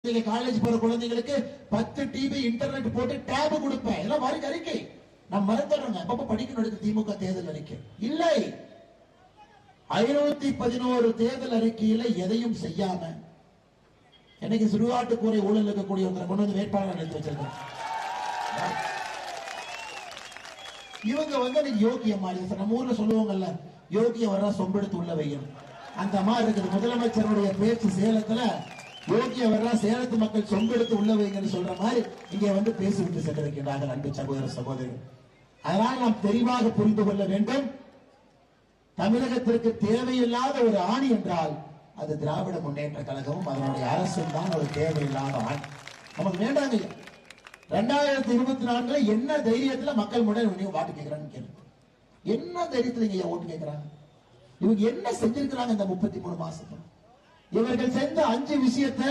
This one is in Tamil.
காலேஜ் போற குழந்தைங்களுக்கு 10 டிபி இன்டர்நெட் போட்டு டேப் கொடுப்பேன். எல்லாம் வாரி அறிக்கை நான் மறந்துடுறேங்க. அப்பப்ப படிக்கணும் எடுத்து திமுக தேர்தல் அறிக்கை இல்லை. 511 தேர்தல் அறிக்கையில எதையும் செய்யாம எனக்கு சுடுகாட்டுக்கூரை ஊழல் இருக்கக்கூடிய ஒருத்தரை கொண்டு வந்து வேட்பாளர் எடுத்து வச்சிருக்கேன். இவங்க நீங்க யோகிய மாதிரி நம்ம ஊர்ல சொல்லுவாங்கல்ல, யோகிய வர்றா சொம்பெடுத்து உள்ள வையும், அந்த மாதிரி இருக்குது. முதலமைச்சருடைய பேச்சு சேலத்துல யோகிய வர்றா சேலத்து மக்கள் சொம்பெடுத்து உள்ள வைங்கன்னு சொல்ற மாதிரி இங்க வந்து பேசிவிட்டு சென்றிருக்கின்றார்கள் அன்பு சகோதர சகோதரி. அதனால் நாம் தெளிவாக புரிந்து கொள்ள வேண்டும், தமிழகத்திற்கு தேவையில்லாத ஒரு ஆணி என்றால் அது திராவிட முன்னேற்ற கழகமும் அதனுடைய அரசும் தான் ஒரு தேவையில்லாத ஆணி. நமக்கு வேண்டாங்க. 2024 என்ன தைரியத்துல மக்கள் முன்னாடி வாட்டு கேட்கிறான்னு கேள்வி. என்ன தைரியத்துல இங்க ஓட்டு கேட்கிறாங்க? இவங்க என்ன செஞ்சிருக்கிறாங்க இந்த 33 மாசத்துல? இவர்கள் செஞ்ச 5 விஷயத்தை